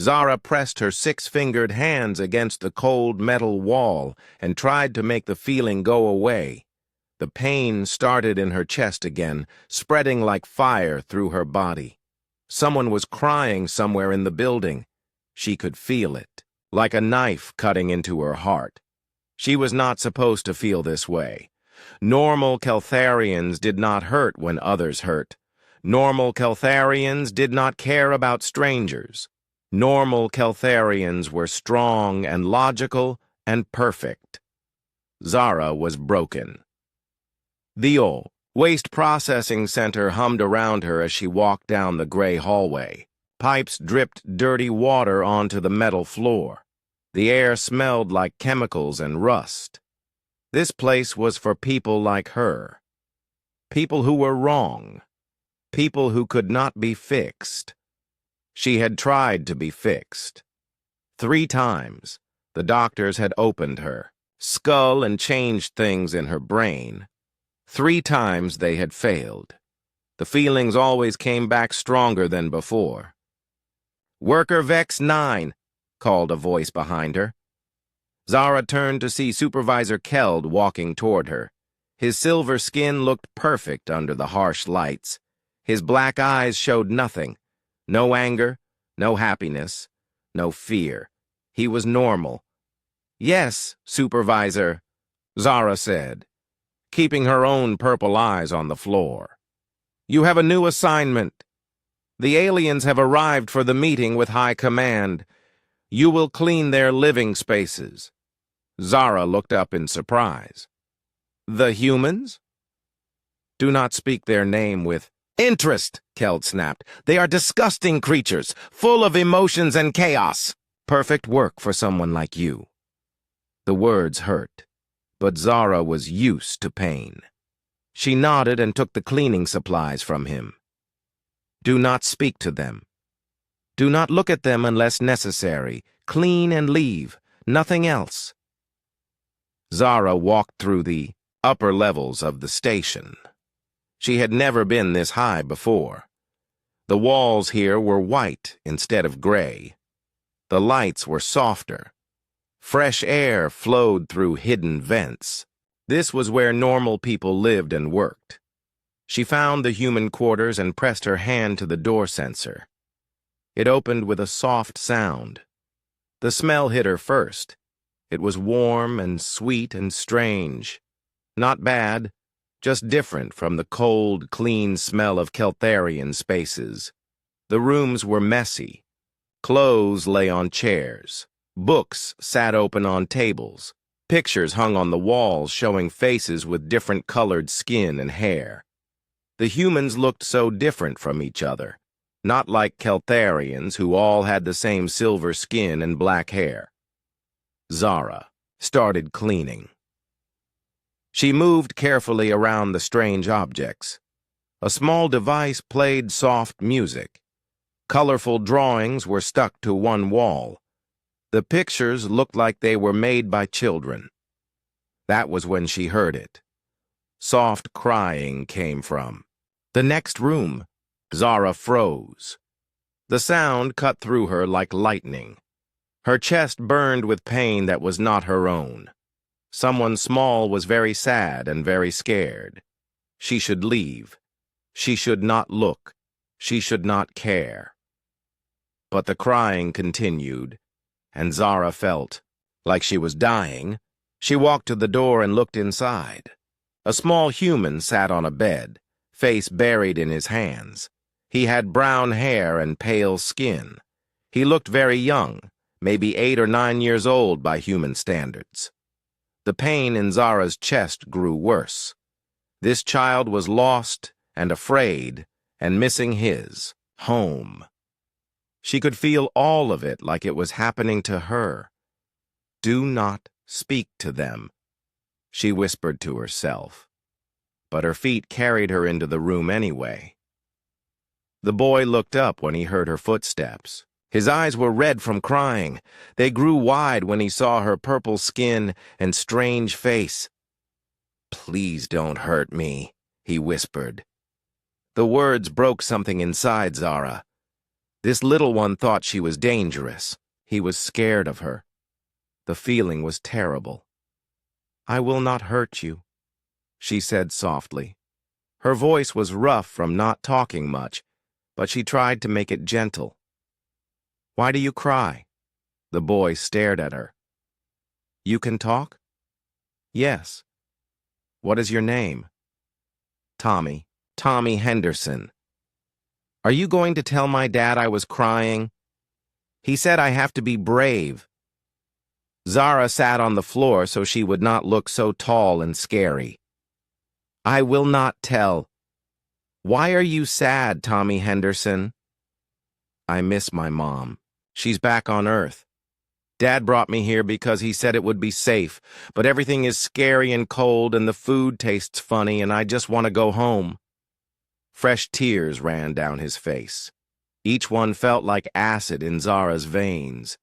Zara pressed her six-fingered hands against the cold metal wall and tried to make the feeling go away. The pain started in her chest again, spreading like fire through her body. Someone was crying somewhere in the building. She could feel it, like a knife cutting into her heart. She was not supposed to feel this way. Normal Keltharians did not hurt when others hurt. Normal Keltharians did not care about strangers. Normal Keltharians were strong and logical and perfect. Zara was broken. The old waste processing center hummed around her as she walked down the gray hallway. Pipes dripped dirty water onto the metal floor. The air smelled like chemicals and rust. This place was for people like her. People who were wrong. People who could not be fixed. She had tried to be fixed. 3 times, the doctors had opened her skull and changed things in her brain. 3 times they had failed. The feelings always came back stronger than before. "Worker Vex 9, called a voice behind her. Zara turned to see Supervisor Keld walking toward her. His silver skin looked perfect under the harsh lights. His black eyes showed nothing. No anger, no happiness, no fear. He was normal. "Yes, Supervisor," Zara said, keeping her own purple eyes on the floor. "You have a new assignment. The aliens have arrived for the meeting with High Command. You will clean their living spaces." Zara looked up in surprise. "The humans?" "Do not speak their name with interest," Keld snapped. "They are disgusting creatures, full of emotions and chaos. Perfect work for someone like you." The words hurt, but Zara was used to pain. She nodded and took the cleaning supplies from him. "Do not speak to them. Do not look at them unless necessary. Clean and leave. Nothing else." Zara walked through the upper levels of the station. She had never been this high before. The walls here were white instead of gray. The lights were softer. Fresh air flowed through hidden vents. This was where normal people lived and worked. She found the human quarters and pressed her hand to the door sensor. It opened with a soft sound. The smell hit her first. It was warm and sweet and strange. Not bad, just different from the cold, clean smell of Keltharian spaces. The rooms were messy. Clothes lay on chairs. Books sat open on tables. Pictures hung on the walls showing faces with different colored skin and hair. The humans looked so different from each other, not like Keltharians who all had the same silver skin and black hair. Zara started cleaning. She moved carefully around the strange objects. A small device played soft music. Colorful drawings were stuck to one wall. The pictures looked like they were made by children. That was when she heard it. Soft crying came from the next room. Zara froze. The sound cut through her like lightning. Her chest burned with pain that was not her own. Someone small was very sad and very scared. She should leave. She should not look. She should not care. But the crying continued, and Zara felt like she was dying. She walked to the door and looked inside. A small human sat on a bed, face buried in his hands. He had brown hair and pale skin. He looked very young, maybe 8 or 9 years old by human standards. The pain in Zara's chest grew worse. This child was lost and afraid and missing his home. She could feel all of it like it was happening to her. "Do not speak to them," she whispered to herself. But her feet carried her into the room anyway. The boy looked up when he heard her footsteps. His eyes were red from crying. They grew wide when he saw her purple skin and strange face. "Please don't hurt me," he whispered. The words broke something inside Zara. This little one thought she was dangerous. He was scared of her. The feeling was terrible. "I will not hurt you," she said softly. Her voice was rough from not talking much, but she tried to make it gentle. "Why do you cry?" The boy stared at her. "You can talk?" "Yes." "What is your name?" "Tommy. Tommy Henderson." "Are you going to tell my dad I was crying?" "He said I have to be brave." Zara sat on the floor so she would not look so tall and scary. "I will not tell." "Why are you sad, Tommy Henderson?" "I miss my mom. She's back on Earth. Dad brought me here because he said it would be safe, but everything is scary and cold and the food tastes funny and I just want to go home." Fresh tears ran down his face. Each one felt like acid in Zara's veins.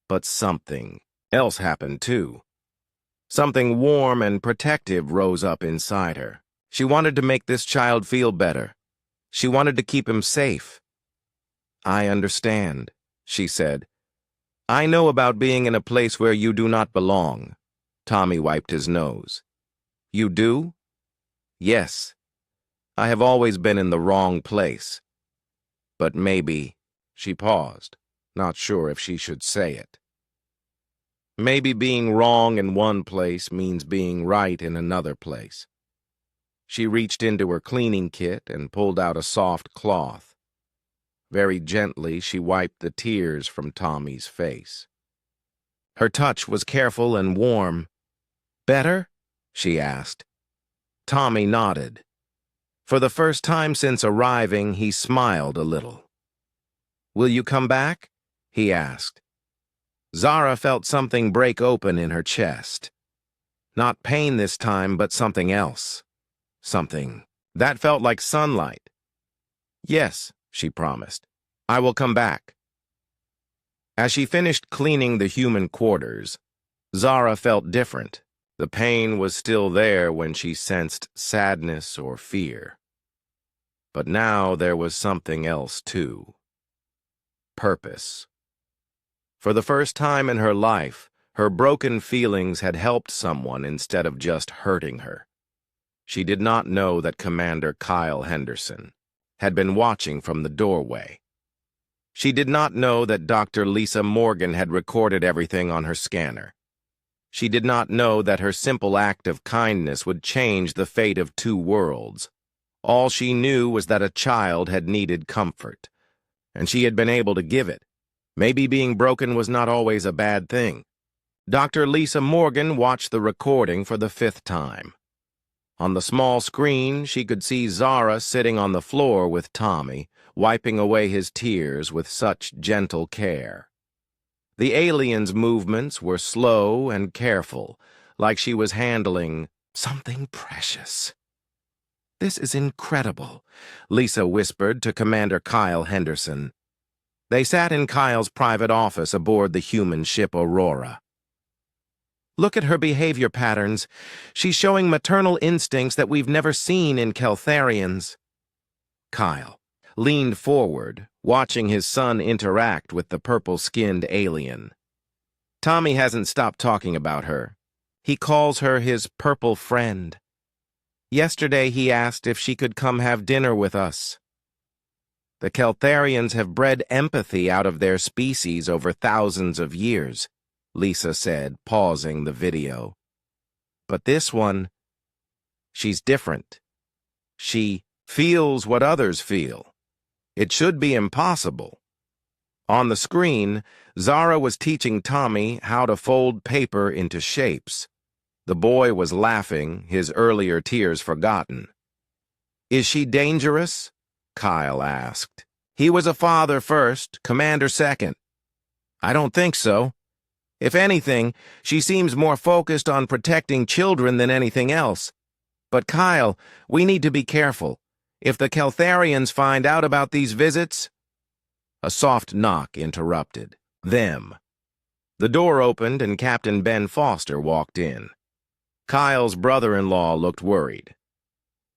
But something else happened too. Something warm and protective rose up inside her. She wanted to make this child feel better. She wanted to keep him safe. "I understand," she said. "I know about being in a place where you do not belong." Tommy wiped his nose. "You do?" "Yes. I have always been in the wrong place. But maybe," she paused, not sure if she should say it. "Maybe being wrong in one place means being right in another place." She reached into her cleaning kit and pulled out a soft cloth. Very gently, she wiped the tears from Tommy's face. Her touch was careful and warm. "Better?" she asked. Tommy nodded. For the first time since arriving, he smiled a little. "Will you come back?" he asked. Zara felt something break open in her chest. Not pain this time, but something else. Something that felt like sunlight. "Yes," she promised. "I will come back." As she finished cleaning the human quarters, Zara felt different. The pain was still there when she sensed sadness or fear. But now there was something else too. Purpose. For the first time in her life, her broken feelings had helped someone instead of just hurting her. She did not know that Commander Kyle Henderson had been watching from the doorway. She did not know that Dr. Lisa Morgan had recorded everything on her scanner. She did not know that her simple act of kindness would change the fate of 2 worlds. All she knew was that a child had needed comfort, and she had been able to give it. Maybe being broken was not always a bad thing. Dr. Lisa Morgan watched the recording for the 5th time. On the small screen, she could see Zara sitting on the floor with Tommy, wiping away his tears with such gentle care. The alien's movements were slow and careful, like she was handling something precious. "This is incredible," Lisa whispered to Commander Kyle Henderson. They sat in Kyle's private office aboard the human ship Aurora. "Look at her behavior patterns. She's showing maternal instincts that we've never seen in Keltharians." Kyle leaned forward, watching his son interact with the purple-skinned alien. "Tommy hasn't stopped talking about her. He calls her his purple friend. Yesterday he asked if she could come have dinner with us. The Keltharians have bred empathy out of their species over thousands of years," Lisa said, pausing the video. "But this one, she's different. She feels what others feel. It should be impossible." On the screen, Zara was teaching Tommy how to fold paper into shapes. The boy was laughing, his earlier tears forgotten. "Is she dangerous?" Kyle asked. He was a father first, commander second. "I don't think so. If anything, she seems more focused on protecting children than anything else. But Kyle, we need to be careful. If the Keltharians find out about these visits—" A soft knock interrupted. Them. The door opened and Captain Ben Foster walked in. Kyle's brother-in-law looked worried.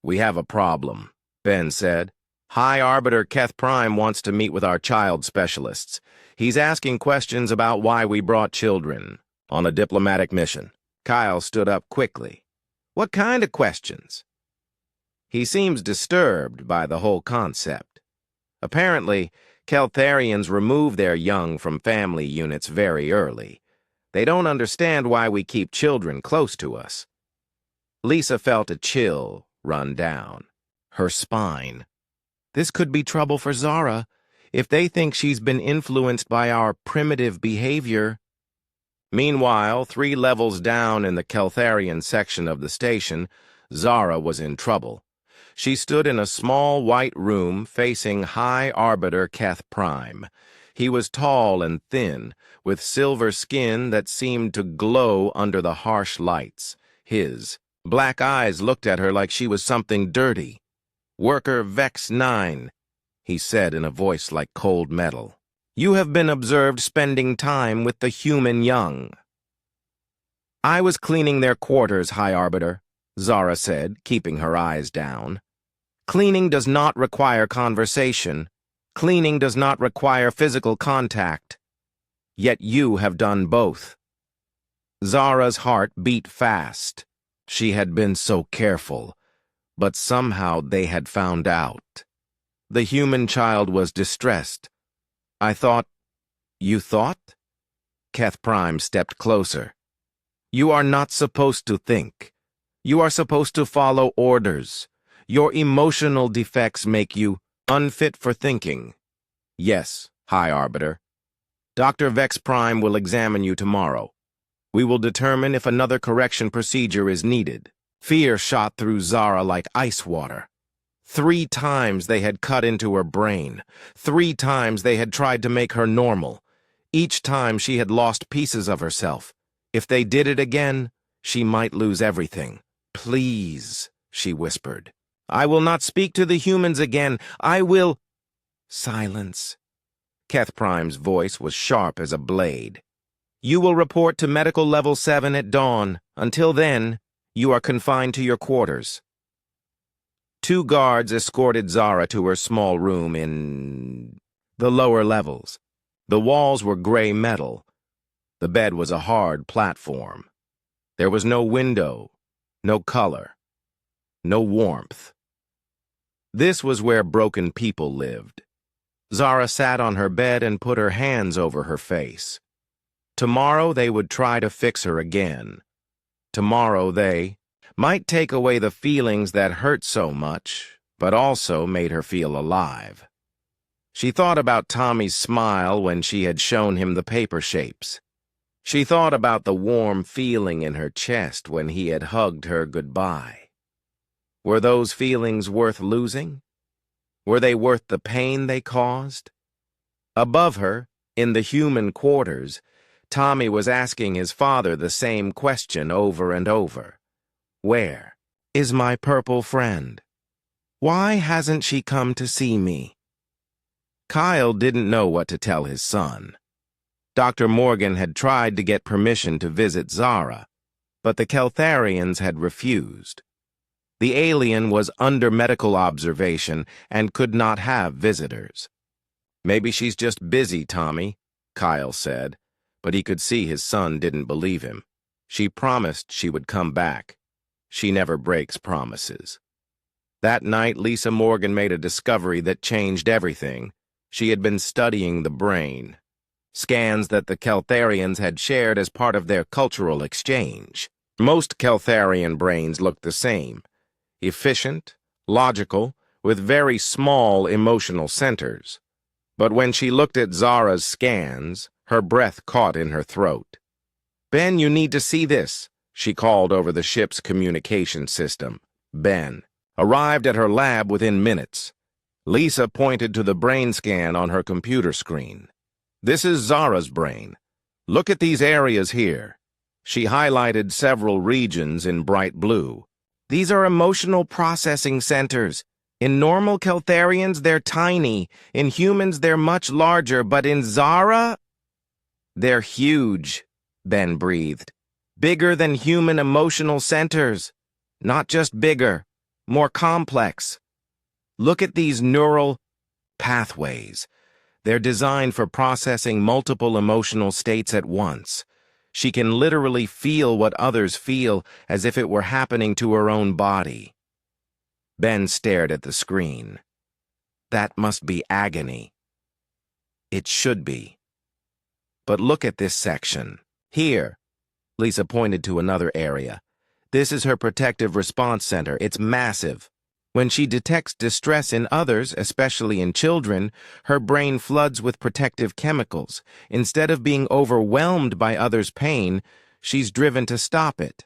"We have a problem," Ben said. High Arbiter Keth Prime wants to meet with our child specialists. He's asking questions about why we brought children on a diplomatic mission. Kyle stood up quickly. What kind of questions? He seems disturbed by the whole concept. Apparently, Keltharians remove their young from family units very early. They don't understand why we keep children close to us. Lisa felt a chill run down her spine. This could be trouble for Zara. If they think she's been influenced by our primitive behavior. Meanwhile, 3 levels down in the Keltharian section of the station, Zara was in trouble. She stood in a small white room facing High Arbiter Keth Prime. He was tall and thin, with silver skin that seemed to glow under the harsh lights. His black eyes looked at her like she was something dirty. "Worker Vex 9, he said in a voice like cold metal. "You have been observed spending time with the human young." "I was cleaning their quarters, High Arbiter," Zara said, keeping her eyes down. "Cleaning does not require conversation. Cleaning does not require physical contact. Yet you have done both." Zara's heart beat fast. She had been so careful, but somehow they had found out. The human child was distressed. "I thought—" "You thought?" Keth Prime stepped closer. "You are not supposed to think. You are supposed to follow orders. Your emotional defects make you unfit for thinking." "Yes, High Arbiter. Dr. Vex Prime will examine you tomorrow. We will determine if another correction procedure is needed." Fear shot through Zara like ice water. 3 times they had cut into her brain. 3 times they had tried to make her normal. Each time she had lost pieces of herself. If they did it again, she might lose everything. "Please," she whispered. "I will not speak to the humans again. I will—" Silence. Keth Prime's voice was sharp as a blade. "You will report to Medical Level 7 at dawn. Until then, you are confined to your quarters." 2 guards escorted Zara to her small room in the lower levels. The walls were gray metal. The bed was a hard platform. There was no window, no color, no warmth. This was where broken people lived. Zara sat on her bed and put her hands over her face. Tomorrow they would try to fix her again. Tomorrow they might take away the feelings that hurt so much, but also made her feel alive. She thought about Tommy's smile when she had shown him the paper shapes. She thought about the warm feeling in her chest when he had hugged her goodbye. Were those feelings worth losing? Were they worth the pain they caused? Above her, in the human quarters, Tommy was asking his father the same question over and over. "Where is my purple friend? Why hasn't she come to see me?" Kyle didn't know what to tell his son. Dr. Morgan had tried to get permission to visit Zara, but the Keltharians had refused. The alien was under medical observation and could not have visitors. "Maybe she's just busy, Tommy," Kyle said, but he could see his son didn't believe him. "She promised she would come back. She never breaks promises." That night, Lisa Morgan made a discovery that changed everything. She had been studying the brain. Scans that the Keltharians had shared as part of their cultural exchange. Most Keltharian brains looked the same. Efficient, logical, with very small emotional centers. But when she looked at Zara's scans, her breath caught in her throat. "Ben, you need to see this," she called over the ship's communication system. Ben arrived at her lab within minutes. Lisa pointed to the brain scan on her computer screen. "This is Zara's brain. Look at these areas here." She highlighted several regions in bright blue. "These are emotional processing centers. In normal Keltharians, they're tiny. In humans, they're much larger. But in Zara, they're huge," Ben breathed. "Bigger than human emotional centers. Not just bigger, more complex." Look at these neural pathways. They're designed for processing multiple emotional states at once. She can literally feel what others feel as if it were happening to her own body. Ben stared at the screen. That must be agony. It should be. But look at this section. Here, Lisa pointed to another area. This is her protective response center. It's massive. When she detects distress in others, especially in children, her brain floods with protective chemicals. Instead of being overwhelmed by others' pain, she's driven to stop it.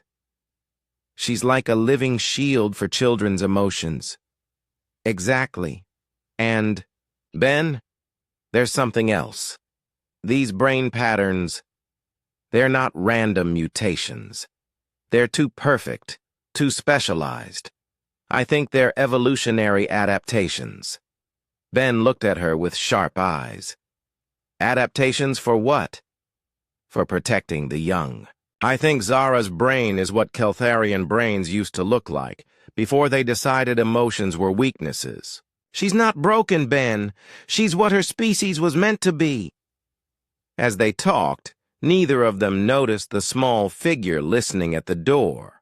She's like a living shield for children's emotions. Exactly. And, Ben, there's something else. These brain patterns, they're not random mutations. They're too perfect, too specialized. I think they're evolutionary adaptations. Ben looked at her with sharp eyes. Adaptations for what? For protecting the young. I think Zara's brain is what Keltharian brains used to look like, before they decided emotions were weaknesses. She's not broken, Ben. She's what her species was meant to be. As they talked, neither of them noticed the small figure listening at the door.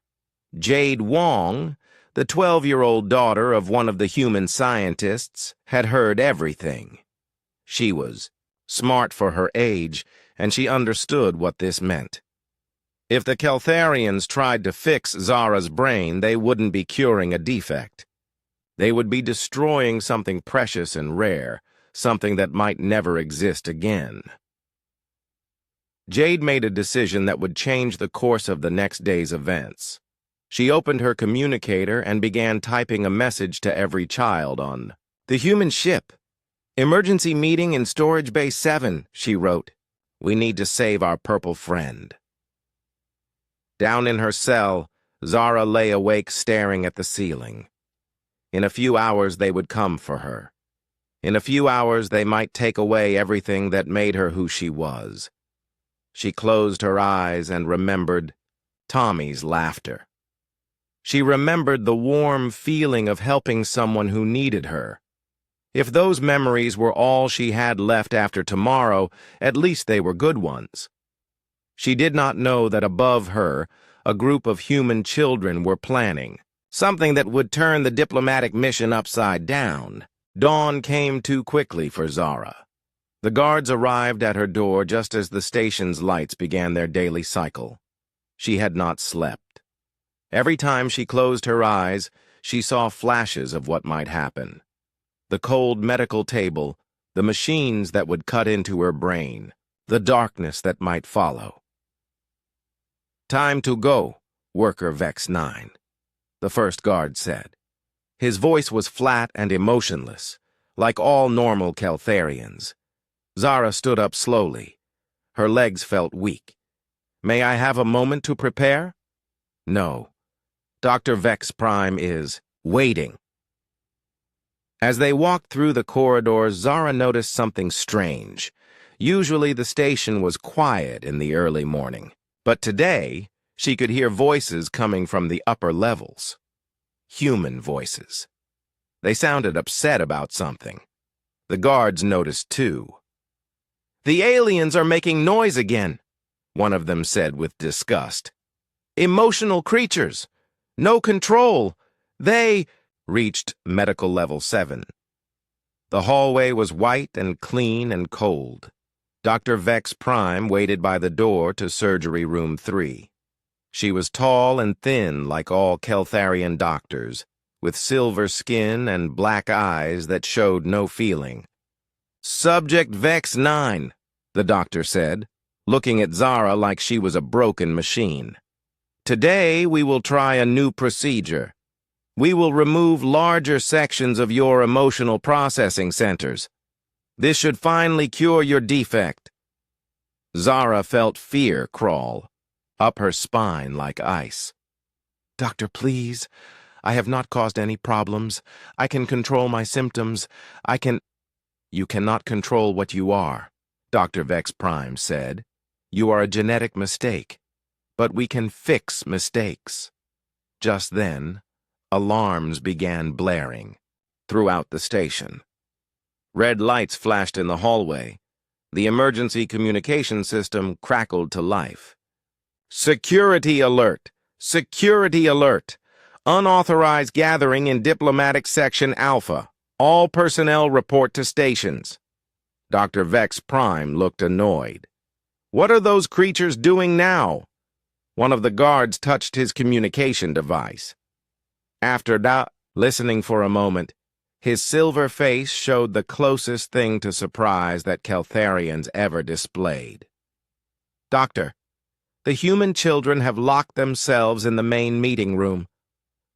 Jade Wong, the 12-year-old daughter of one of the human scientists, had heard everything. She was smart for her age, and she understood what this meant. If the Keltharians tried to fix Zara's brain, they wouldn't be curing a defect. They would be destroying something precious and rare, something that might never exist again. Jade made a decision that would change the course of the next day's events. She opened her communicator and began typing a message to every child on the human ship. Emergency meeting in Storage Bay 7, she wrote. We need to save our purple friend. Down in her cell, Zara lay awake staring at the ceiling. In a few hours they would come for her. In a few hours they might take away everything that made her who she was. She closed her eyes and remembered Tommy's laughter. She remembered the warm feeling of helping someone who needed her. If those memories were all she had left after tomorrow, at least they were good ones. She did not know that above her, a group of human children were planning something that would turn the diplomatic mission upside down. Dawn came too quickly for Zara. The guards arrived at her door just as the station's lights began their daily cycle. She had not slept. Every time she closed her eyes, she saw flashes of what might happen. The cold medical table, the machines that would cut into her brain, the darkness that might follow. Time to go, Worker Vex 9, the first guard said. His voice was flat and emotionless, like all normal Keltharians. Zara stood up slowly. Her legs felt weak. May I have a moment to prepare? No. Dr. Vex Prime is waiting. As they walked through the corridors, Zara noticed something strange. Usually the station was quiet in the early morning, but today she could hear voices coming from the upper levels. Human voices. They sounded upset about something. The guards noticed too. The aliens are making noise again, one of them said with disgust. Emotional creatures. No control. They reached medical level 7. The hallway was white and clean and cold. Dr. Vex Prime waited by the door to surgery room 3. She was tall and thin like all Keltharian doctors, with silver skin and black eyes that showed no feeling. Subject Vex 9, the doctor said, looking at Zara like she was a broken machine. Today we will try a new procedure. We will remove larger sections of your emotional processing centers. This should finally cure your defect. Zara felt fear crawl up her spine like ice. Doctor, please. I have not caused any problems. I can control my symptoms. You cannot control what you are, Dr. Vex Prime said. You are a genetic mistake. But we can fix mistakes. Just then, alarms began blaring. throughout the station. Red lights flashed in the hallway. The emergency communication system crackled to life. Security alert! Security alert! Unauthorized gathering in Diplomatic Section Alpha. All personnel report to stations. Dr. Vex Prime looked annoyed. What are those creatures doing now? One of the guards touched his communication device. After that, listening for a moment, his silver face showed the closest thing to surprise that Keltharians ever displayed. Doctor, the human children have locked themselves in the main meeting room.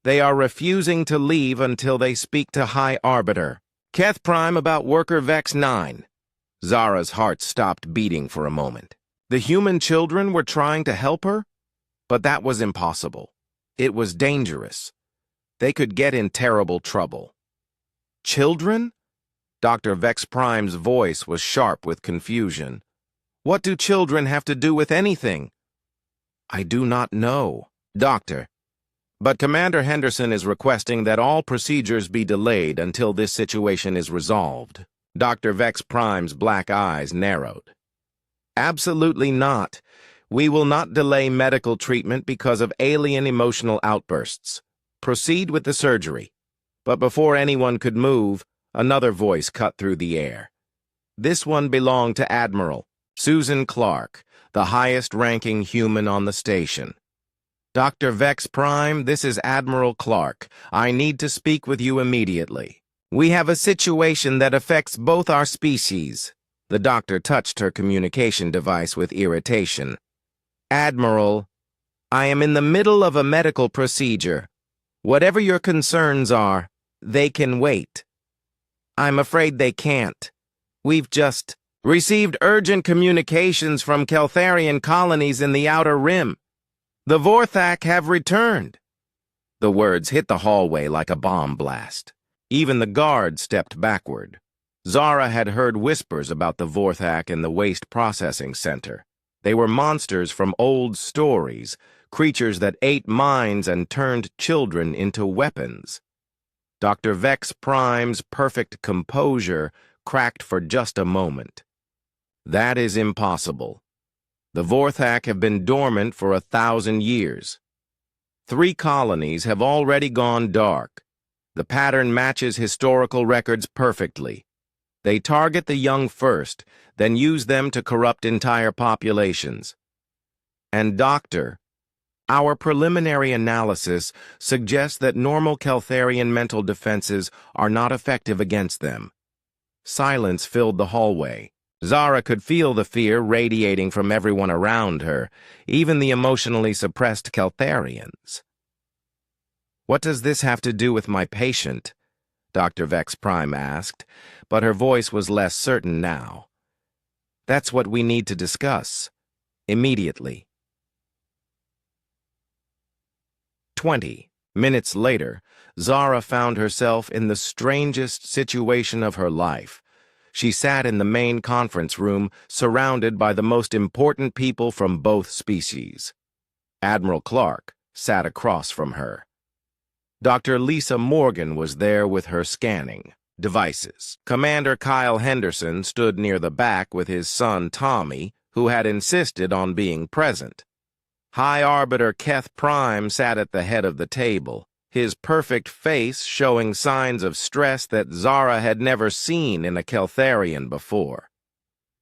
They are refusing to leave until they speak to High Arbiter. Keth Prime about Worker Vex 9. Zara's heart stopped beating for a moment. The human children were trying to help her? But that was impossible. It was dangerous. They could get in terrible trouble. Children? Dr. Vex Prime's voice was sharp with confusion. What do children have to do with anything? I do not know, Doctor. But Commander Henderson is requesting that all procedures be delayed until this situation is resolved. Dr. Vex Prime's black eyes narrowed. Absolutely not. We will not delay medical treatment because of alien emotional outbursts. Proceed with the surgery. But before anyone could move, another voice cut through the air. This one belonged to Admiral Susan Clark, the highest-ranking human on the station. Dr. Vex Prime, this is Admiral Clark. I need to speak with you immediately. We have a situation that affects both our species. The doctor touched her communication device with irritation. Admiral, I am in the middle of a medical procedure. Whatever your concerns are, they can wait. I'm afraid they can't. We've just received urgent communications from Keltharian colonies in the Outer Rim. The Vorthak have returned. The words hit the hallway like a bomb blast. Even the guard stepped backward. Zara had heard whispers about the Vorthak in the Waste Processing Center. They were monsters from old stories, creatures that ate minds and turned children into weapons. Dr. Vex Prime's perfect composure cracked for just a moment. That is impossible. The Vorthak have been dormant for 1,000 years. 3 colonies have already gone dark. The pattern matches historical records perfectly. They target the young first, then use them to corrupt entire populations. And Doctor, our preliminary analysis suggests that normal Keltharian mental defenses are not effective against them. Silence filled the hallway. Zara could feel the fear radiating from everyone around her, even the emotionally suppressed Keltharians. What does this have to do with my patient? Dr. Vex Prime asked, but her voice was less certain now. That's what we need to discuss. Immediately. 20 minutes later, Zara found herself in the strangest situation of her life. She sat in the main conference room, surrounded by the most important people from both species. Admiral Clark sat across from her. Dr. Lisa Morgan was there with her scanning devices. Commander Kyle Henderson stood near the back with his son Tommy, who had insisted on being present. High Arbiter Keth Prime sat at the head of the table, his perfect face showing signs of stress that Zara had never seen in a Keltharian before.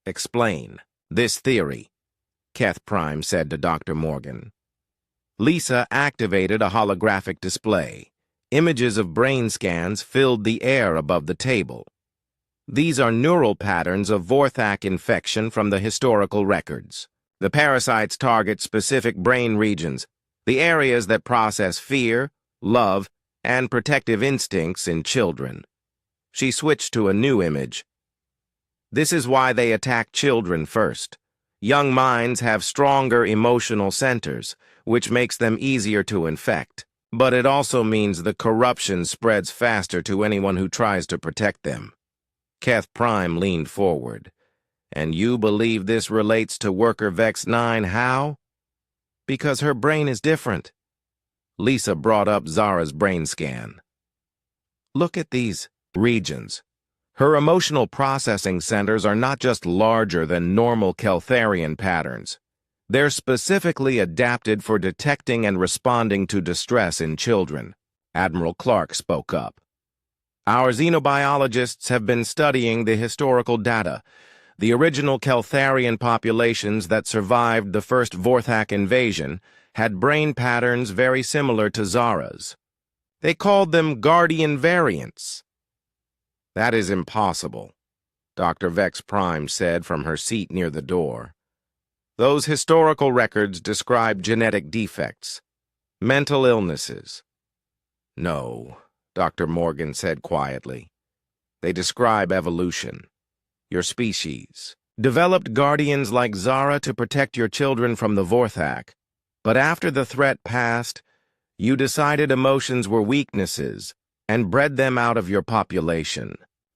Explain this theory, Keth Prime said to Dr. Morgan. Lisa activated a holographic display. Images of brain scans filled the air above the table. These are neural patterns of Vorthak infection from the historical records. The parasites target specific brain regions, the areas that process fear, love, and protective instincts in children. She switched to a new image. This is why they attack children first. Young minds have stronger emotional centers, which makes them easier to infect. But it also means the corruption spreads faster to anyone who tries to protect them. Keth Prime leaned forward. And you believe this relates to Worker Vex 9 how? Because her brain is different. Lisa brought up Zara's brain scan. Look at these regions. Her emotional processing centers are not just larger than normal Keltharian patterns. They're specifically adapted for detecting and responding to distress in children. Admiral Clark spoke up. Our xenobiologists have been studying the historical data. The original Keltharian populations that survived the first Vorthak invasion had brain patterns very similar to Zara's. They called them Guardian variants. That is impossible, Dr. Vex Prime said from her seat near the door. Those historical records describe genetic defects, mental illnesses. No, Dr. Morgan said quietly. They describe evolution. Your species developed guardians like Zara to protect your children from the Vorthak. But after the threat passed, you decided emotions were weaknesses and bred them out of your population.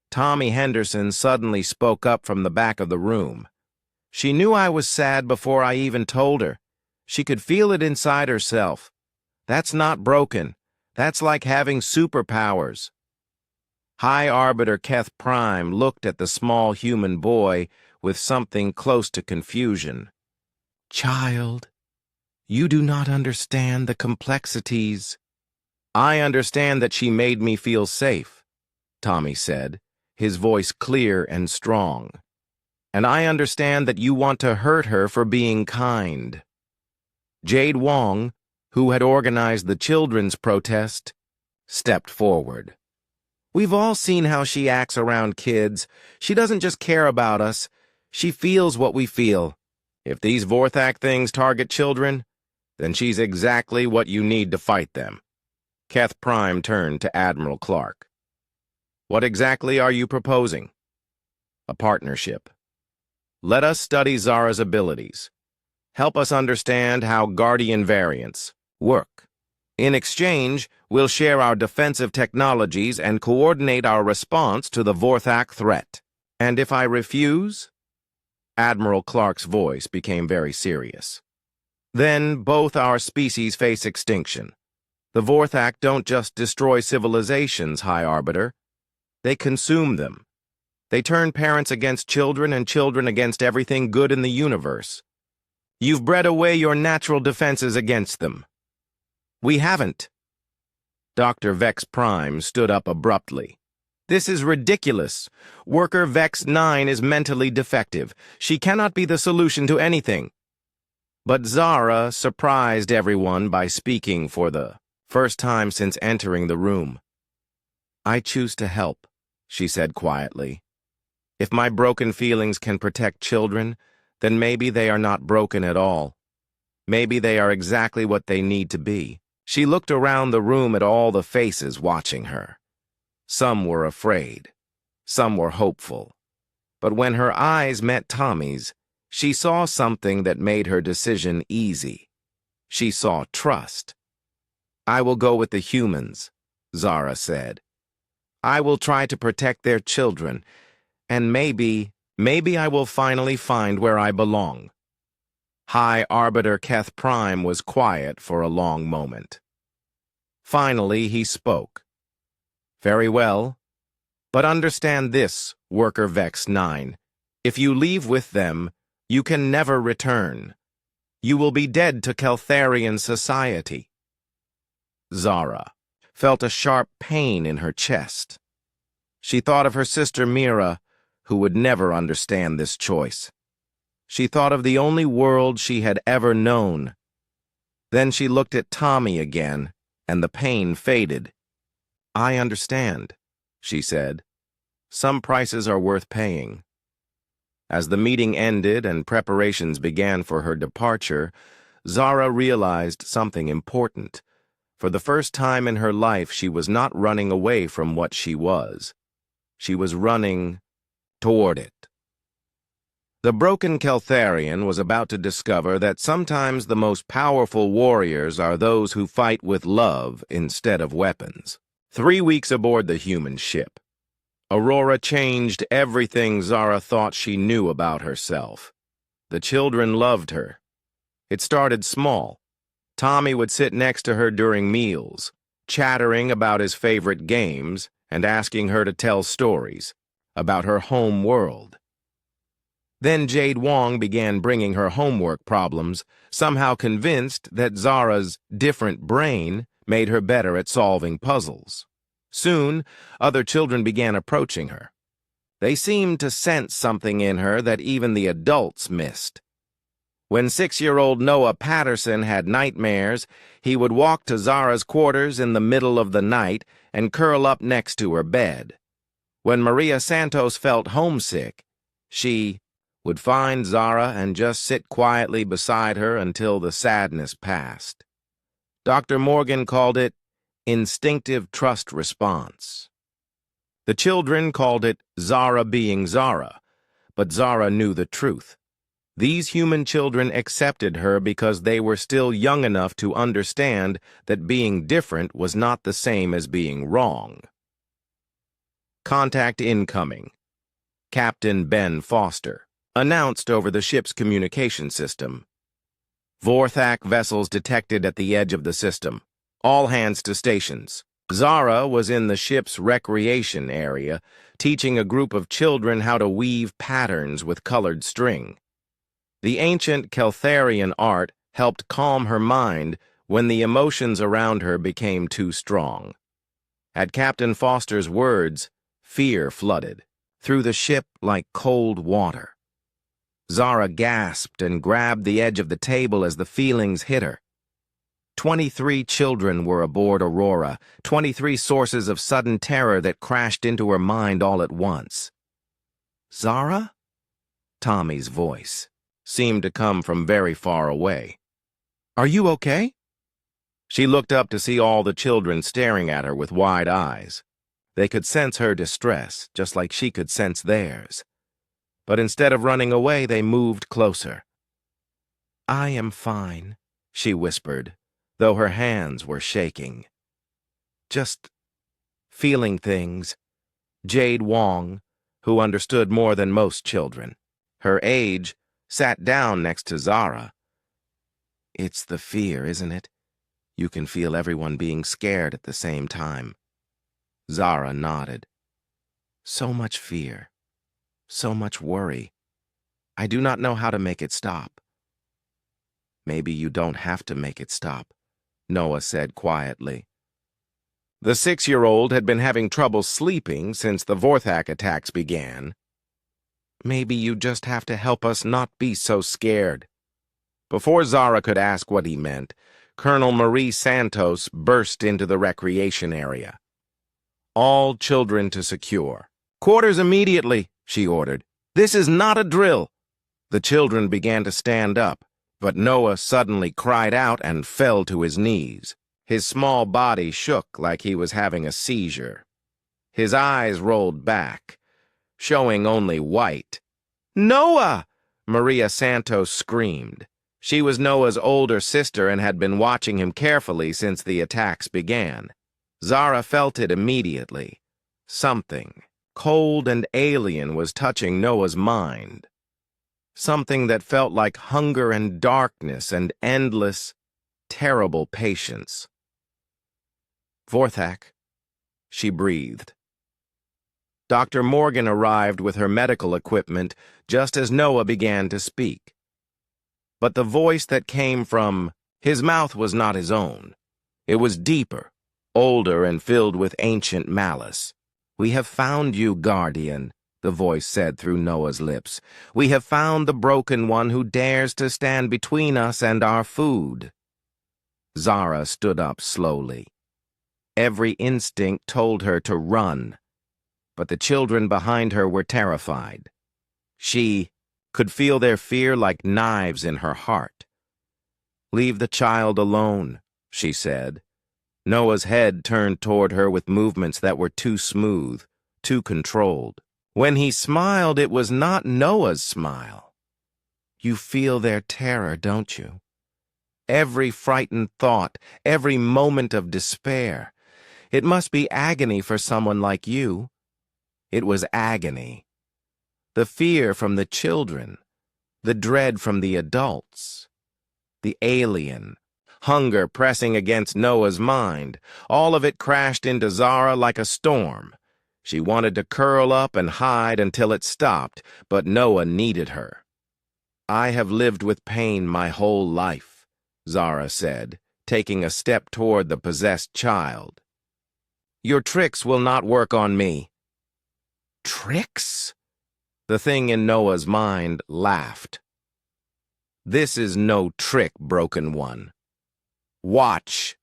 Tommy Henderson suddenly spoke up from the back of the room. She knew I was sad before I even told her. She could feel it inside herself. That's not broken. That's like having superpowers. High Arbiter Keth Prime looked at the small human boy with something close to confusion. Child, you do not understand the complexities. I understand that she made me feel safe, Tommy said, his voice clear and strong. And I understand that you want to hurt her for being kind. Jade Wong, who had organized the children's protest, stepped forward. We've all seen how she acts around kids. She doesn't just care about us. She feels what we feel. If these Vorthak things target children, then she's exactly what you need to fight them. Keth Prime turned to Admiral Clark. What exactly are you proposing? A partnership. Let us study Zara's abilities. Help us understand how Guardian variants work. In exchange, we'll share our defensive technologies and coordinate our response to the Vorthak threat. And if I refuse? Admiral Clark's voice became very serious. Then both our species face extinction. The Vorthak don't just destroy civilizations, High Arbiter. They consume them. They turn parents against children and children against everything good in the universe. You've bred away your natural defenses against them. We haven't. Dr. Vex Prime stood up abruptly. This is ridiculous. Worker Vex 9 is mentally defective. She cannot be the solution to anything. But Zara surprised everyone by speaking for the first time since entering the room. I choose to help, she said quietly. If my broken feelings can protect children, then maybe they are not broken at all. Maybe they are exactly what they need to be. She looked around the room at all the faces watching her. Some were afraid. Some were hopeful. But when her eyes met Tommy's, she saw something that made her decision easy. She saw trust. I will go with the humans, Zara said. I will try to protect their children, and maybe I will finally find where I belong. High Arbiter Keth Prime was quiet for a long moment. Finally, he spoke. Very well, but understand this, Worker Vex 9. If you leave with them, you can never return. You will be dead to Keltharian society. Zara felt a sharp pain in her chest. She thought of her sister Mira, who would never understand this choice. She thought of the only world she had ever known. Then she looked at Tommy again, and the pain faded. I understand, she said. Some prices are worth paying. As the meeting ended and preparations began for her departure, Zara realized something important. For the first time in her life, she was not running away from what she was. She was running toward it. The broken Keltharian was about to discover that sometimes the most powerful warriors are those who fight with love instead of weapons. 3 weeks aboard the human ship. Aurora changed everything Zara thought she knew about herself. The children loved her. It started small. Tommy would sit next to her during meals, chattering about his favorite games, and asking her to tell stories about her home world. Then Jade Wong began bringing her homework problems, somehow convinced that Zara's different brain made her better at solving puzzles. Soon, other children began approaching her. They seemed to sense something in her that even the adults missed. When 6-year-old Noah Patterson had nightmares, he would walk to Zara's quarters in the middle of the night and curl up next to her bed. When Maria Santos felt homesick, she would find Zara and just sit quietly beside her until the sadness passed. Dr. Morgan called it instinctive trust response. The children called it Zara being Zara, but Zara knew the truth. These human children accepted her because they were still young enough to understand that being different was not the same as being wrong. Contact incoming. Captain Ben Foster announced over the ship's communication system. Vorthak vessels detected at the edge of the system. All hands to stations. Zara was in the ship's recreation area, teaching a group of children how to weave patterns with colored string. The ancient Keltharian art helped calm her mind when the emotions around her became too strong. At Captain Foster's words, fear flooded through the ship like cold water. Zara gasped and grabbed the edge of the table as the feelings hit her. 23 children were aboard Aurora, 23 sources of sudden terror that crashed into her mind all at once. Zara? Tommy's voice seemed to come from very far away. Are you okay? She looked up to see all the children staring at her with wide eyes. They could sense her distress, just like she could sense theirs. But instead of running away, they moved closer. I am fine, she whispered, though her hands were shaking. Just feeling things. Jade Wong, who understood more than most children, her age, sat down next to Zara. It's the fear, isn't it? You can feel everyone being scared at the same time. Zara nodded. So much fear. So much worry. I do not know how to make it stop. Maybe you don't have to make it stop, Noah said quietly. The 6-year-old had been having trouble sleeping since the Vorthak attacks began. Maybe you just have to help us not be so scared. Before Zara could ask what he meant, Colonel Marie Santos burst into the recreation area. All children to secure. Quarters immediately, she ordered. This is not a drill. The children began to stand up, but Noah suddenly cried out and fell to his knees. His small body shook like he was having a seizure. His eyes rolled back, showing only white. Noah! Maria Santos screamed. She was Noah's older sister and had been watching him carefully since the attacks began. Zara felt it immediately. Something cold and alien was touching Noah's mind. Something that felt like hunger and darkness and endless, terrible patience. Vorthak, she breathed. Dr. Morgan arrived with her medical equipment just as Noah began to speak. But the voice that came from his mouth was not his own. It was deeper, older, and filled with ancient malice. We have found you, Guardian, the voice said through Noah's lips. We have found the broken one who dares to stand between us and our food. Zara stood up slowly. Every instinct told her to run, but the children behind her were terrified. She could feel their fear like knives in her heart. Leave the child alone, she said. Noah's head turned toward her with movements that were too smooth, too controlled. When he smiled, it was not Noah's smile. You feel their terror, don't you? Every frightened thought, every moment of despair. It must be agony for someone like you. It was agony. The fear from the children, the dread from the adults, the alien, hunger pressing against Noah's mind. All of it crashed into Zara like a storm. She wanted to curl up and hide until it stopped, but Noah needed her. "I have lived with pain my whole life," Zara said, taking a step toward the possessed child. "Your tricks will not work on me." "Tricks?" The thing in Noah's mind laughed. "This is no trick, broken one. Watch."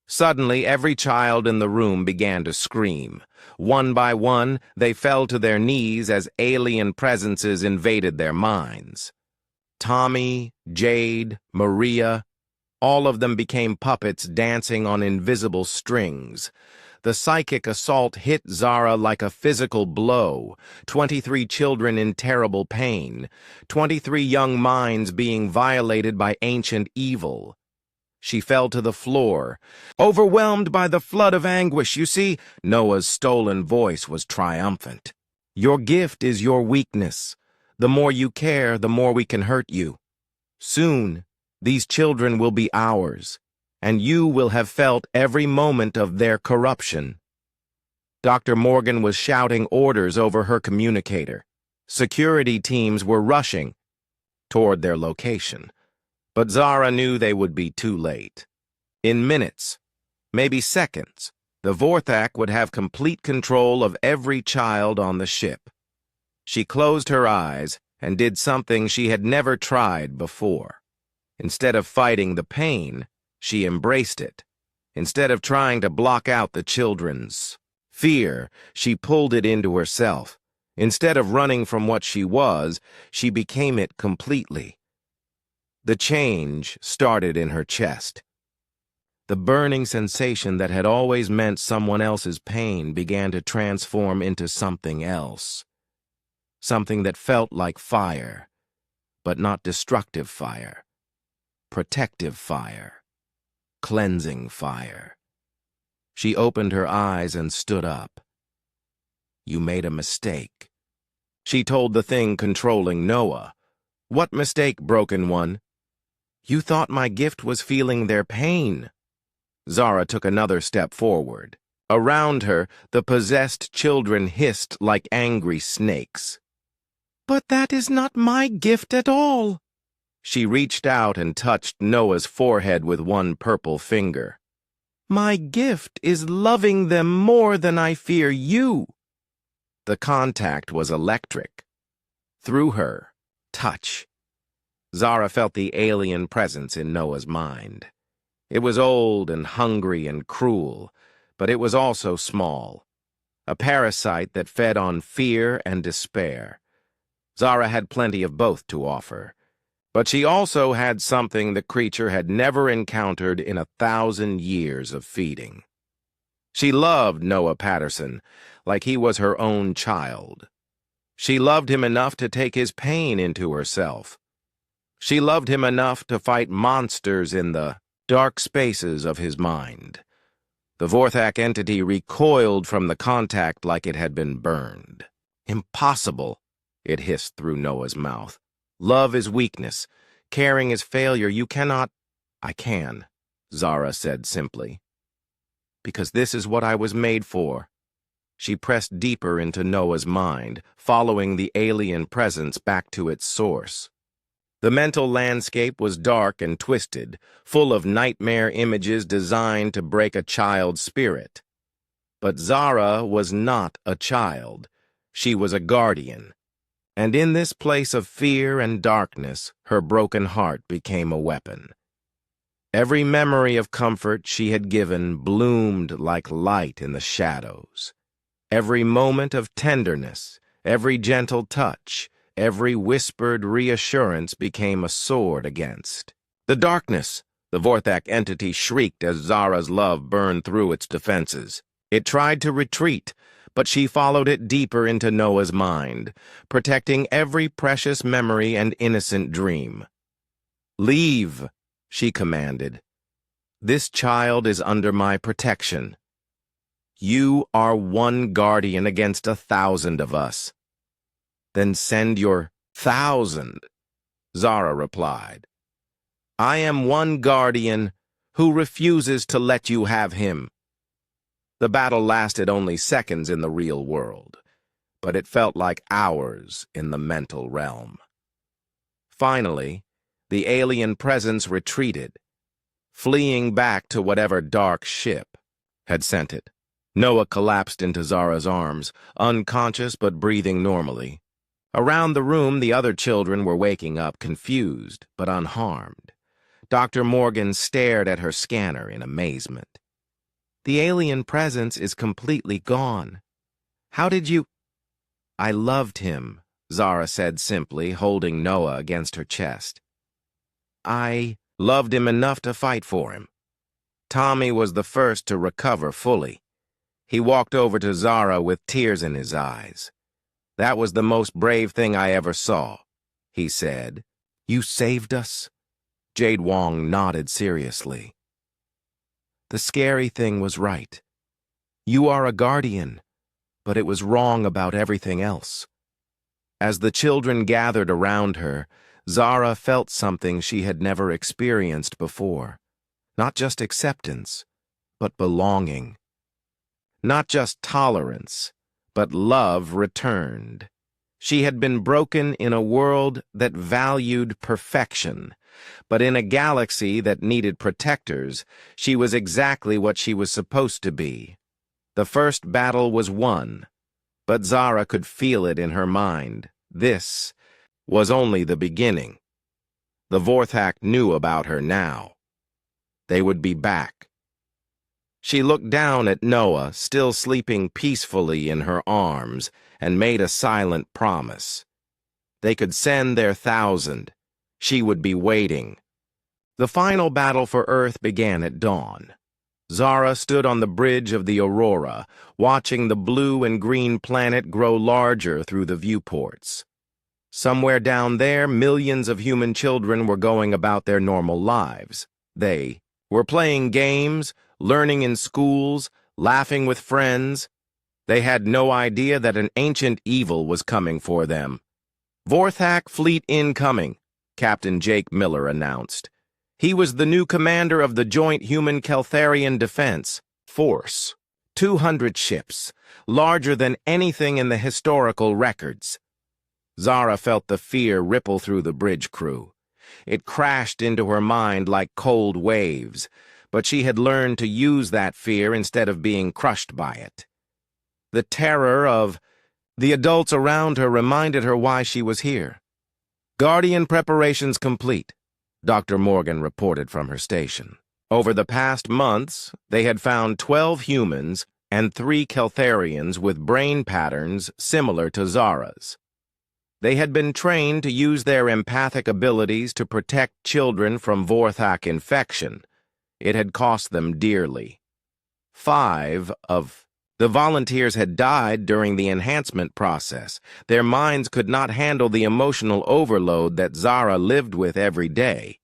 Suddenly, every child in the room began to scream. One by one, they fell to their knees as alien presences invaded their minds. Tommy, Jade, Maria, all of them became puppets dancing on invisible strings. The psychic assault hit Zara like a physical blow, 23 children in terrible pain, 23 young minds being violated by ancient evil. She fell to the floor, overwhelmed by the flood of anguish. "You see," Noah's stolen voice was triumphant. "Your gift is your weakness. The more you care, the more we can hurt you. Soon, these children will be ours, and you will have felt every moment of their corruption." Dr. Morgan was shouting orders over her communicator. Security teams were rushing toward their location. But Zara knew they would be too late. In minutes, maybe seconds, the Vorthak would have complete control of every child on the ship. She closed her eyes and did something she had never tried before. Instead of fighting the pain, she embraced it. Instead of trying to block out the children's fear, she pulled it into herself. Instead of running from what she was, she became it completely. The change started in her chest. The burning sensation that had always meant someone else's pain began to transform into something else. Something that felt like fire, but not destructive fire. Protective fire. Cleansing fire. She opened her eyes and stood up. "You made a mistake," she told the thing controlling Noah. "What mistake, broken one?" "You thought my gift was feeling their pain." Zara took another step forward. Around her, the possessed children hissed like angry snakes. "But that is not my gift at all." She reached out and touched Noah's forehead with one purple finger. "My gift is loving them more than I fear you." The contact was electric. Through her, touch. Zara felt the alien presence in Noah's mind. It was old and hungry and cruel, but it was also small. A parasite that fed on fear and despair. Zara had plenty of both to offer, but she also had something the creature had never encountered in 1,000 years of feeding. She loved Noah Patterson like he was her own child. She loved him enough to take his pain into herself. She loved him enough to fight monsters in the dark spaces of his mind. The Vorthak entity recoiled from the contact like it had been burned. "Impossible," it hissed through Noah's mouth. "Love is weakness. Caring is failure. You cannot—" "I can," Zara said simply. "Because this is what I was made for." She pressed deeper into Noah's mind, following the alien presence back to its source. The mental landscape was dark and twisted, full of nightmare images designed to break a child's spirit. But Zara was not a child. She was a guardian. And in this place of fear and darkness, her broken heart became a weapon. Every memory of comfort she had given bloomed like light in the shadows. Every moment of tenderness, every gentle touch, every whispered reassurance became a sword against the darkness. The Vorthak entity shrieked as Zara's love burned through its defenses. It tried to retreat, but she followed it deeper into Noah's mind, protecting every precious memory and innocent dream. "Leave," she commanded. "This child is under my protection. You are one guardian against 1,000 of us." "Then send your 1,000, Zara replied. "I am one guardian who refuses to let you have him." The battle lasted only seconds in the real world, but it felt like hours in the mental realm. Finally, the alien presence retreated, fleeing back to whatever dark ship had sent it. Noah collapsed into Zara's arms, unconscious but breathing normally. Around the room, the other children were waking up, confused but unharmed. Dr. Morgan stared at her scanner in amazement. "The alien presence is completely gone. How did you—" "I loved him," Zara said simply, holding Noah against her chest. "I loved him enough to fight for him." Tommy was the first to recover fully. He walked over to Zara with tears in his eyes. "That was the most brave thing I ever saw," he said. "You saved us?" Jade Wong nodded seriously. "The scary thing was right. You are a guardian, but it was wrong about everything else." As the children gathered around her, Zara felt something she had never experienced before. Not just acceptance, but belonging. Not just tolerance, but love returned. She had been broken in a world that valued perfection, but in a galaxy that needed protectors, she was exactly what she was supposed to be. The first battle was won, but Zara could feel it in her mind. This was only the beginning. The Vorthak knew about her now. They would be back. She looked down at Noah, still sleeping peacefully in her arms, and made a silent promise. They could send their 1,000. She would be waiting. The final battle for Earth began at dawn. Zara stood on the bridge of the Aurora, watching the blue and green planet grow larger through the viewports. Somewhere down there, millions of human children were going about their normal lives. They were playing games, learning in schools, laughing with friends. They had no idea that an ancient evil was coming for them. "Vorthak fleet incoming," Captain Jake Miller announced. He was the new commander of the Joint Human-Keltharian Defense Force. 200 ships, larger than anything in the historical records. Zara felt the fear ripple through the bridge crew. It crashed into her mind like cold waves, but she had learned to use that fear instead of being crushed by it. The terror of the adults around her reminded her why she was here. "Guardian preparations complete," Dr. Morgan reported from her station. Over the past months, they had found 12 humans and 3 Keltharians with brain patterns similar to Zara's. They had been trained to use their empathic abilities to protect children from Vorthak infection. It had cost them dearly. 5 of the volunteers had died during the enhancement process. Their minds could not handle the emotional overload that Zara lived with every day.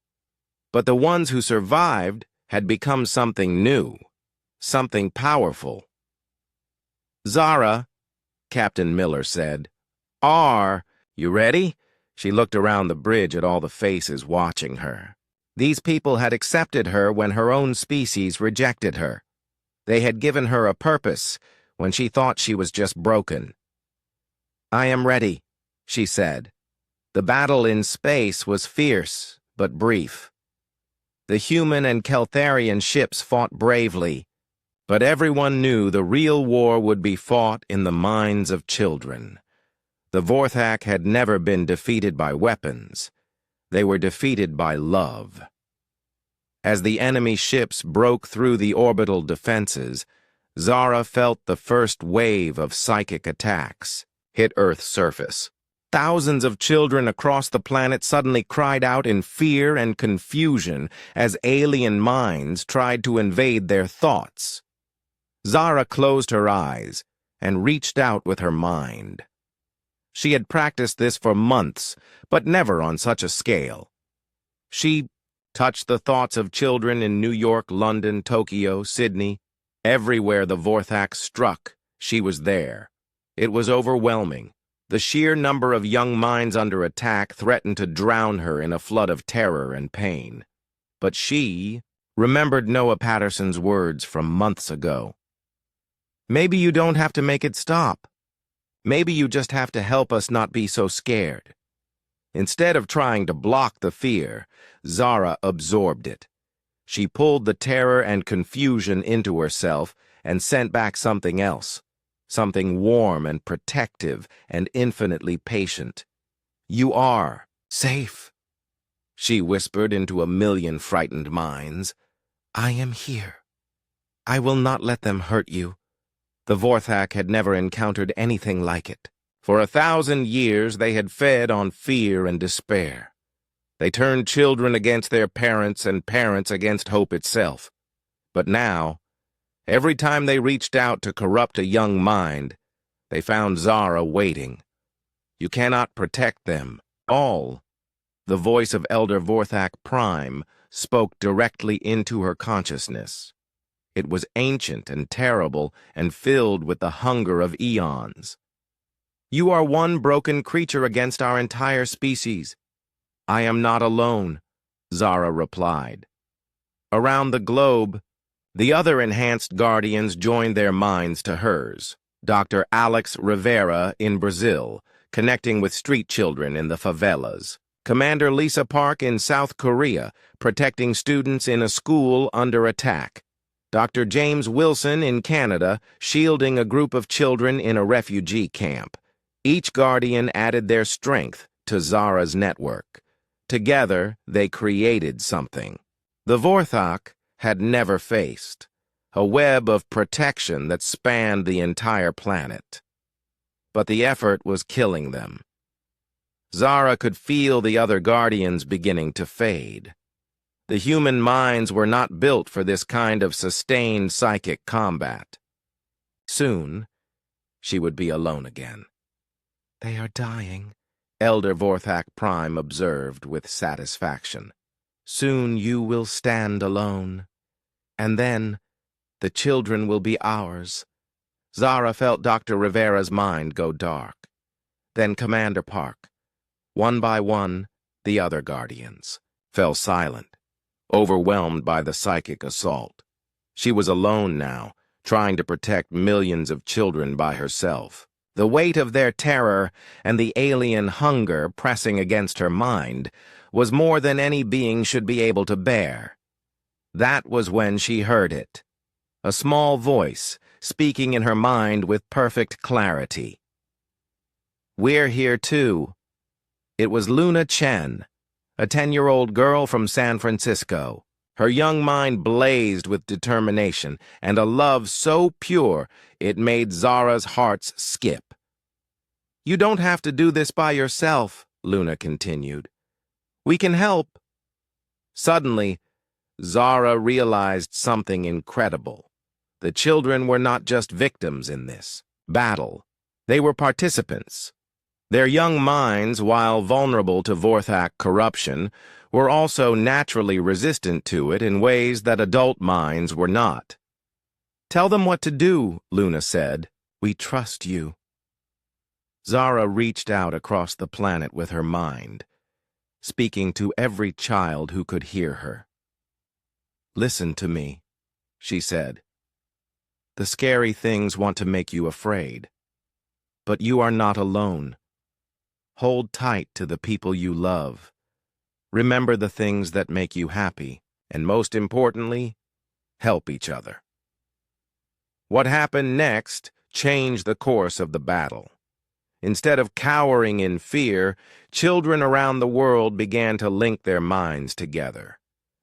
But the ones who survived had become something new, something powerful. "Zara," Captain Miller said, "you ready?" She looked around the bridge at all the faces watching her. These people had accepted her when her own species rejected her. They had given her a purpose when she thought she was just broken. "I am ready," she said. The battle in space was fierce but brief. The human and Keltharian ships fought bravely, but everyone knew the real war would be fought in the minds of children. The Vorthak had never been defeated by weapons. They were defeated by love. As the enemy ships broke through the orbital defenses, Zara felt the first wave of psychic attacks hit Earth's surface. Thousands of children across the planet suddenly cried out in fear and confusion as alien minds tried to invade their thoughts. Zara closed her eyes and reached out with her mind. She had practiced this for months, but never on such a scale. She touched the thoughts of children in New York, London, Tokyo, Sydney. Everywhere the Vorthak struck, she was there. It was overwhelming. The sheer number of young minds under attack threatened to drown her in a flood of terror and pain. But she remembered Noah Patterson's words from months ago. Maybe you don't have to make it stop. Maybe you just have to help us not be so scared. Instead of trying to block the fear, Zara absorbed it. She pulled the terror and confusion into herself and sent back something else, something warm and protective and infinitely patient. You are safe, she whispered into a million frightened minds. I am here. I will not let them hurt you. The Vorthak had never encountered anything like it. For 1,000 years they had fed on fear and despair. They turned children against their parents and parents against hope itself. But now, every time they reached out to corrupt a young mind, they found Zara waiting. You cannot protect them all. The voice of Elder Vorthak Prime spoke directly into her consciousness. It was ancient and terrible and filled with the hunger of eons. You are one broken creature against our entire species. I am not alone, Zara replied. Around the globe, the other enhanced guardians joined their minds to hers. Dr. Alex Rivera in Brazil, connecting with street children in the favelas. Commander Lisa Park in South Korea, protecting students in a school under attack. Dr. James Wilson in Canada, shielding a group of children in a refugee camp. Each guardian added their strength to Zara's network. Together, they created something the Vorthak had never faced, a web of protection that spanned the entire planet. But the effort was killing them. Zara could feel the other guardians beginning to fade. The human minds were not built for this kind of sustained psychic combat. Soon, she would be alone again. They are dying, Elder Vorthak Prime observed with satisfaction. Soon you will stand alone. And then, the children will be ours. Zara felt Dr. Rivera's mind go dark. Then Commander Park. One by one, the other guardians fell silent, overwhelmed by the psychic assault. She was alone now, trying to protect millions of children by herself. The weight of their terror and the alien hunger pressing against her mind was more than any being should be able to bear. That was when she heard it. A small voice, speaking in her mind with perfect clarity. We're here too. It was Luna Chen, a 10-year-old girl from San Francisco. Her young mind blazed with determination and a love so pure it made Zara's hearts skip. You don't have to do this by yourself, Luna continued. We can help. Suddenly, Zara realized something incredible. The children were not just victims in this battle. They were participants. Their young minds, while vulnerable to Vorthak corruption, were also naturally resistant to it in ways that adult minds were not. Tell them what to do, Luna said. We trust you. Zara reached out across the planet with her mind, speaking to every child who could hear her. Listen to me, she said. The scary things want to make you afraid. But you are not alone. Hold tight to the people you love. Remember the things that make you happy, and most importantly, help each other. What happened next changed the course of the battle. Instead of cowering in fear, children around the world began to link their minds together.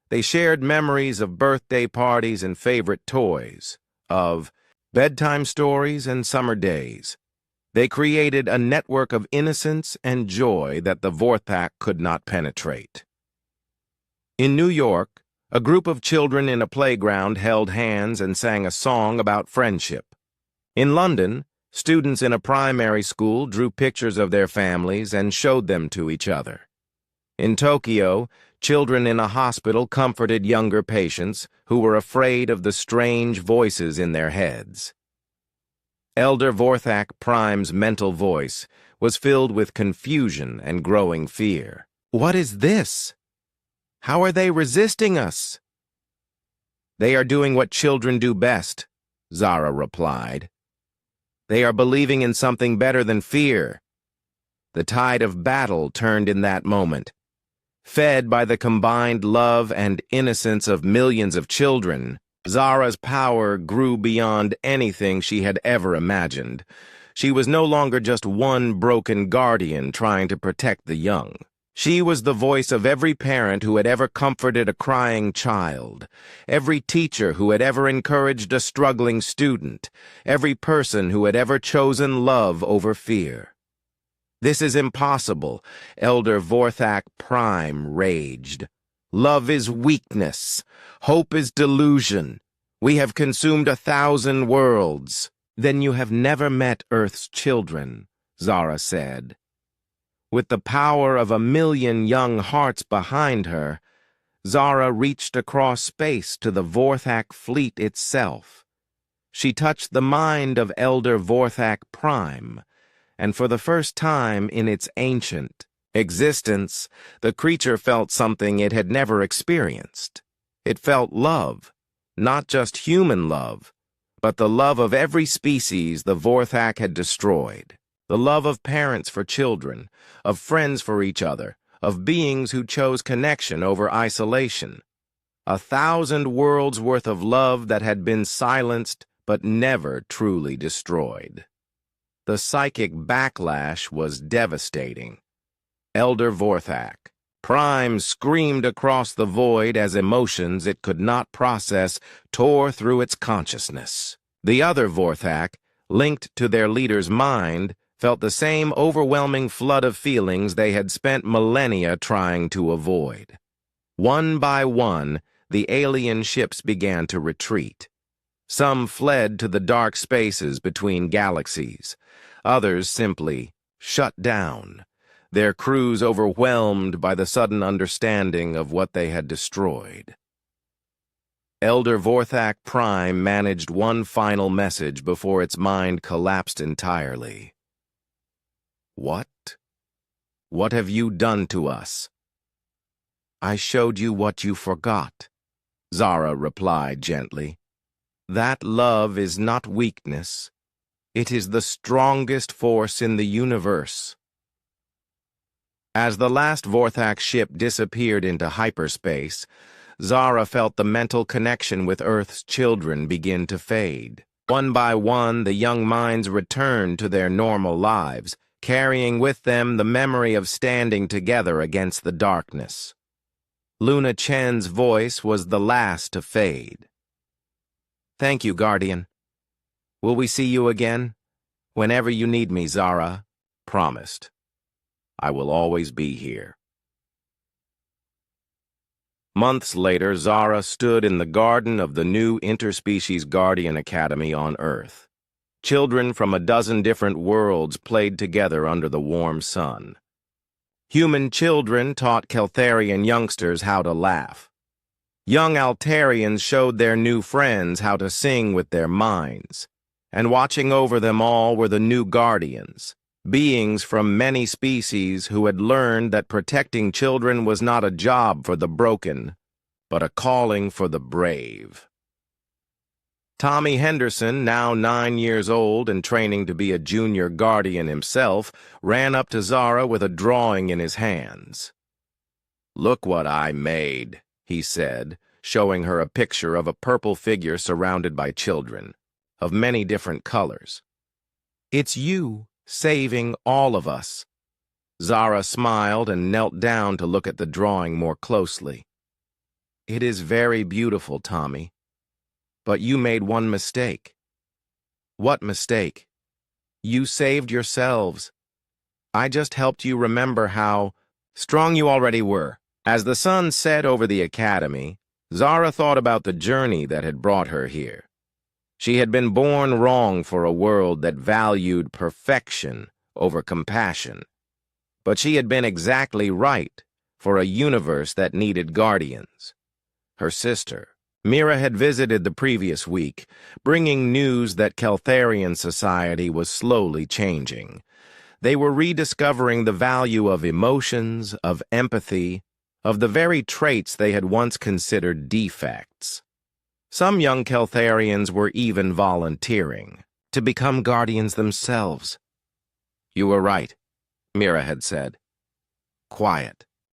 They shared memories of birthday parties and favorite toys, of bedtime stories and summer days. They created a network of innocence and joy that the Vorthak could not penetrate. In New York, a group of children in a playground held hands and sang a song about friendship. In London, students in a primary school drew pictures of their families and showed them to each other. In Tokyo, children in a hospital comforted younger patients who were afraid of the strange voices in their heads. Elder Vorthak Prime's mental voice was filled with confusion and growing fear. What is this? How are they resisting us? They are doing what children do best, Zara replied. They are believing in something better than fear. The tide of battle turned in that moment. Fed by the combined love and innocence of millions of children, Zara's power grew beyond anything she had ever imagined. She was no longer just one broken guardian trying to protect the young. She was the voice of every parent who had ever comforted a crying child, every teacher who had ever encouraged a struggling student, every person who had ever chosen love over fear. "This is impossible," Elder Vorthak Prime raged. "Love is weakness. Hope is delusion. We have consumed 1,000 worlds." "Then you have never met Earth's children," Zara said. With the power of 1,000,000 young hearts behind her, Zara reached across space to the Vorthak fleet itself. She touched the mind of Elder Vorthak Prime, and for the first time in its ancient existence, the creature felt something it had never experienced. It felt love, not just human love, but the love of every species the Vorthak had destroyed. The love of parents for children, of friends for each other, of beings who chose connection over isolation. 1,000 worlds worth of love that had been silenced but never truly destroyed. The psychic backlash was devastating. Elder Vorthak Prime screamed across the void as emotions it could not process tore through its consciousness. The other Vorthak, linked to their leader's mind, felt the same overwhelming flood of feelings they had spent millennia trying to avoid. One by one, the alien ships began to retreat. Some fled to the dark spaces between galaxies. Others simply shut down, their crews overwhelmed by the sudden understanding of what they had destroyed. Elder Vorthak Prime managed one final message before its mind collapsed entirely. "What? What have you done to us?" "I showed you what you forgot," Zara replied gently. "That love is not weakness. It is the strongest force in the universe." As the last Vorthak ship disappeared into hyperspace, Zara felt the mental connection with Earth's children begin to fade. One by one, the young minds returned to their normal lives, carrying with them the memory of standing together against the darkness. Luna Chen's voice was the last to fade. "Thank you, Guardian. Will we see you again? Whenever you need me," Zara promised. "I will always be here." Months later, Zara stood in the garden of the new Interspecies Guardian Academy on Earth. Children from a dozen different worlds played together under the warm sun. Human children taught Keltharian youngsters how to laugh. Young Altarians showed their new friends how to sing with their minds. And watching over them all were the new Guardians, beings from many species who had learned that protecting children was not a job for the broken, but a calling for the brave. Tommy Henderson, now 9 years old and training to be a junior guardian himself, ran up to Zara with a drawing in his hands. "Look what I made," he said, showing her a picture of a purple figure surrounded by children, of many different colors. "It's you, saving all of us." Zara smiled and knelt down to look at the drawing more closely. "It is very beautiful, Tommy. But you made one mistake." "What mistake?" "You saved yourselves. I just helped you remember how strong you already were." As the sun set over the academy, Zara thought about the journey that had brought her here. She had been born wrong for a world that valued perfection over compassion. But she had been exactly right for a universe that needed guardians. Her sister, Mira, had visited the previous week, bringing news that Keltharian society was slowly changing. They were rediscovering the value of emotions, of empathy, of the very traits they had once considered defects. Some young Keltharians were even volunteering to become guardians themselves. You were right, Mira had said. Quiet.